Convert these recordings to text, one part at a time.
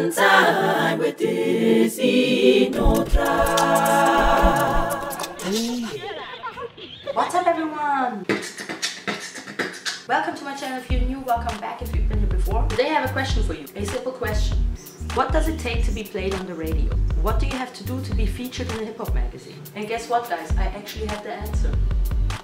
Fun time with DissiNotRA. What's up, everyone? Welcome to my channel. If you're new, welcome back if you've been here before. Today I have a question for you, a simple question. What does it take to be played on the radio? What do you have to do to be featured in a hip-hop magazine? And guess what, guys? I actually have the answer.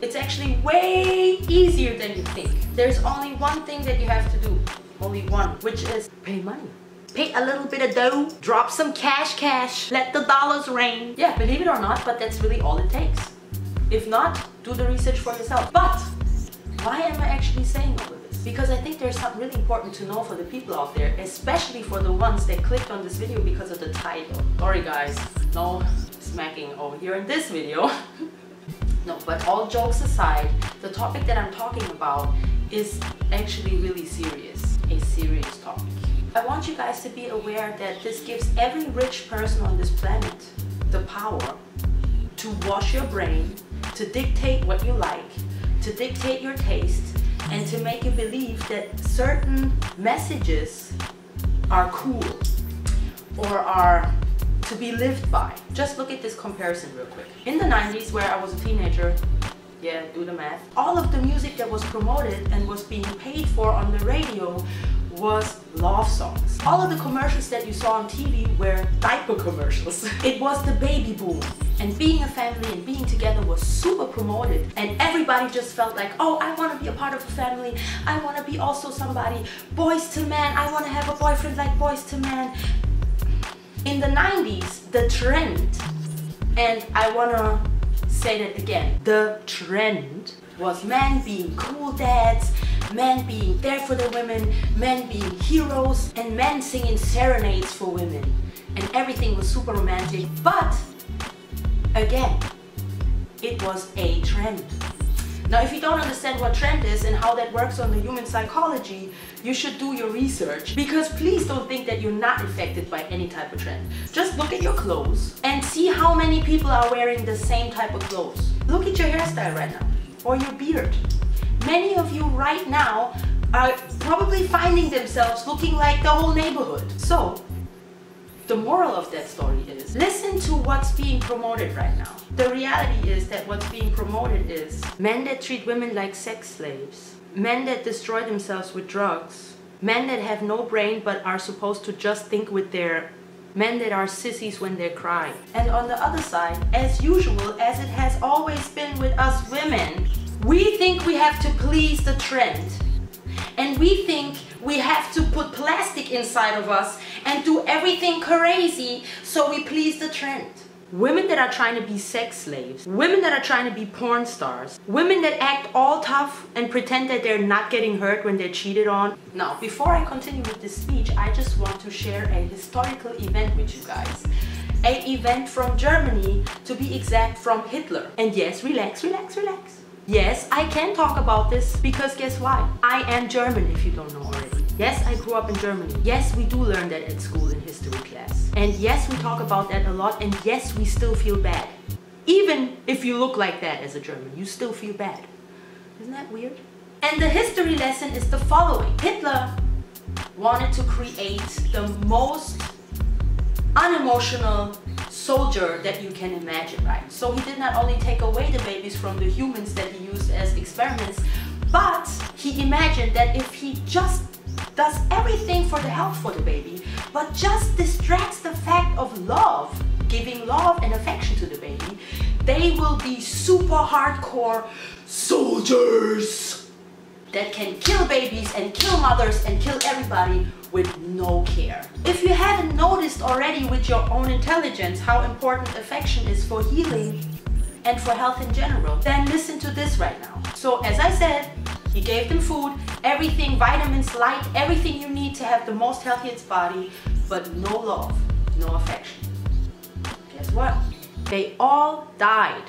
It's actually way easier than you think. There's only one thing that you have to do. Only one, which is pay money. Pay a little bit of dough, drop some cash, let the dollars rain. Yeah, believe it or not, but that's really all it takes. If not, do the research for yourself. But why am I actually saying all of this? Because I think there's something really important to know for the people out there, especially for the ones that clicked on this video because of the title. Sorry guys, no smacking over here in this video. No, but all jokes aside, the topic that I'm talking about is actually really serious. A serious topic. I want you guys to be aware that this gives every rich person on this planet the power to wash your brain, to dictate what you like, to dictate your taste, and to make you believe that certain messages are cool or are to be lived by. Just look at this comparison real quick. In the 90s, where I was a teenager, yeah, do the math, all of the music that was promoted and was being paid for on the radio was love songs. All of the commercials that you saw on TV were diaper commercials. It was the baby boom. And being a family and being together was super promoted. And everybody just felt like, oh, I want to be a part of a family. I want to be also somebody. Boys to man. I want to have a boyfriend like Boys to Man. In the 90s, the trend, and I want to say that again, the trend was men being cool dads, men being there for the women, men being heroes, and men singing serenades for women. And everything was super romantic, but again, it was a trend. Now, if you don't understand what trend is and how that works on the human psychology, you should do your research, because please don't think that you're not affected by any type of trend. Just look at your clothes and see how many people are wearing the same type of clothes. Look at your hairstyle right now, or your beard. Many of you right now are probably finding themselves looking like the whole neighborhood. So, the moral of that story is, listen to what's being promoted right now. The reality is that what's being promoted is men that treat women like sex slaves, men that destroy themselves with drugs, men that have no brain but are supposed to just think with their, men that are sissies when they cry. And on the other side, as usual, as it has always been with us women, we think we have to please the trend. And we think we have to put plastic inside of us and do everything crazy so we please the trend. Women that are trying to be sex slaves, women that are trying to be porn stars, women that act all tough and pretend that they're not getting hurt when they're cheated on. Now, before I continue with this speech, I just want to share a historical event with you guys. An event from Germany, to be exact, from Hitler. And yes, relax. Yes, I can talk about this because guess why? I am German, if you don't know already. Yes, I grew up in Germany. Yes, we do learn that at school in history class. And yes, we talk about that a lot, and yes, we still feel bad. Even if you look like that as a German, you still feel bad. Isn't that weird? And the history lesson is the following. Hitler wanted to create the most unemotional soldier that you can imagine, right? So he did not only take away the babies from the humans that he used as experiments, but he imagined that if he just does everything for the health for the baby, but just distracts the fact of love, giving love and affection to the baby, they will be super hardcore soldiers that can kill babies and kill mothers and kill everybody with no care. If you haven't noticed already with your own intelligence how important affection is for healing and for health in general, then listen to this right now. So as I said, he gave them food, everything, vitamins, light, everything you need to have the most healthiest body, but no love, no affection. Guess what? They all died.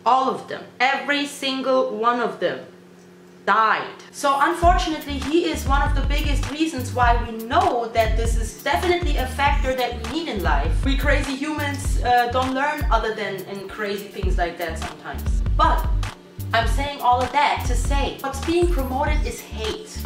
All of them. Every single one of them died. So unfortunately, he is one of the biggest reasons why we know that this is definitely a factor that we need in life. We crazy humans don't learn other than in crazy things like that sometimes. But I'm saying all of that to say what's being promoted is hate.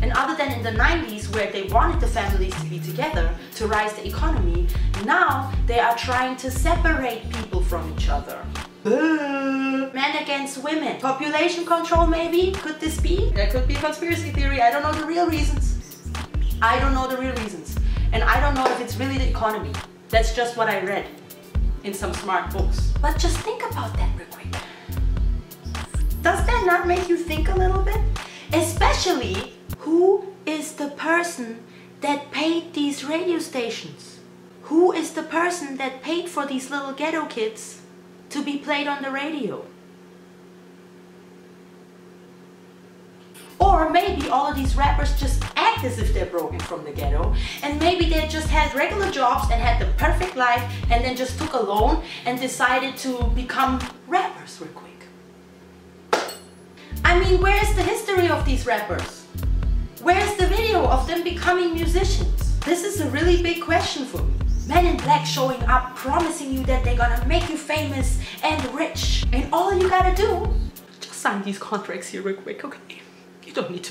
And other than in the 90s where they wanted the families to be together to rise the economy, now they are trying to separate people from each other. Men against women. Population control maybe? Could this be? There could be a conspiracy theory. I don't know the real reasons. I don't know the real reasons. And I don't know if it's really the economy. That's just what I read in some smart books. But just think about that real quick. Does that not make you think a little bit? Especially, who is the person that paid these radio stations? Who is the person that paid for these little ghetto kids to be played on the radio? Or maybe all of these rappers just act as if they're broken from the ghetto, and maybe they just had regular jobs and had the perfect life and then just took a loan and decided to become rappers real quick. I mean, where's the history of these rappers? Where's the video of them becoming musicians? This is a really big question for me. Men in black showing up, promising you that they're gonna make you famous and rich. And all you gotta do, just sign these contracts here real quick, okay? You don't need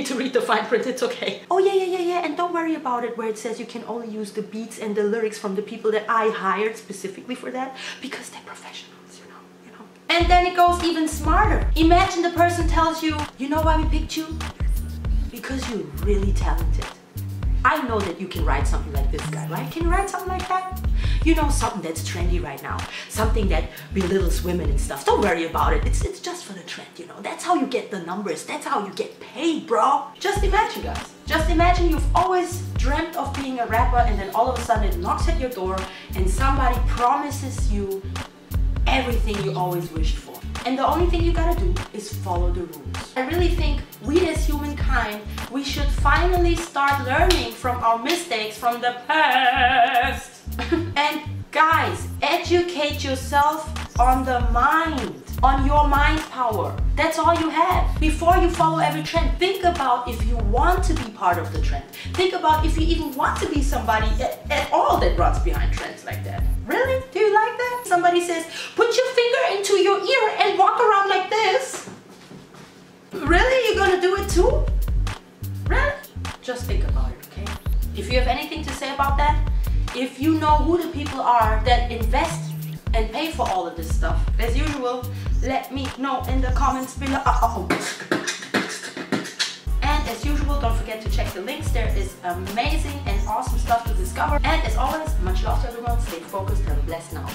to read the fine print, it's okay. Oh yeah, and don't worry about it where it says you can only use the beats and the lyrics from the people that I hired specifically for that, because they're professionals, you know. And then it goes even smarter. Imagine the person tells you, you know why we picked you? Because you're really talented. I know that you can write something like this guy, right? Can you write something like that? You know, something that's trendy right now. Something that belittles women and stuff. Don't worry about it. It's just for the trend, you know. That's how you get the numbers. That's how you get paid, bro. Just imagine, guys. Just imagine you've always dreamt of being a rapper and then all of a sudden it knocks at your door and somebody promises you everything you always wished for. And the only thing you gotta do is follow the rules. I really think we as humankind, we should finally start learning from our mistakes from the past. And guys, educate yourself on the mind, on your mind power. That's all you have. Before you follow every trend, think about if you want to be part of the trend. Think about if you even want to be somebody at all that runs behind trends like that. Really? Do you like that? Somebody says, put your finger into your ear and walk around like this. Really? You're gonna do it too? Really? Just think about it, okay? If you have anything to say about that, if you know who the people are that invest and pay for all of this stuff, as usual, let me know in the comments below. And as usual, don't forget to check the links. There is amazing and awesome stuff to discover. And as always, much love to everyone. Stay focused. Have a blessed now.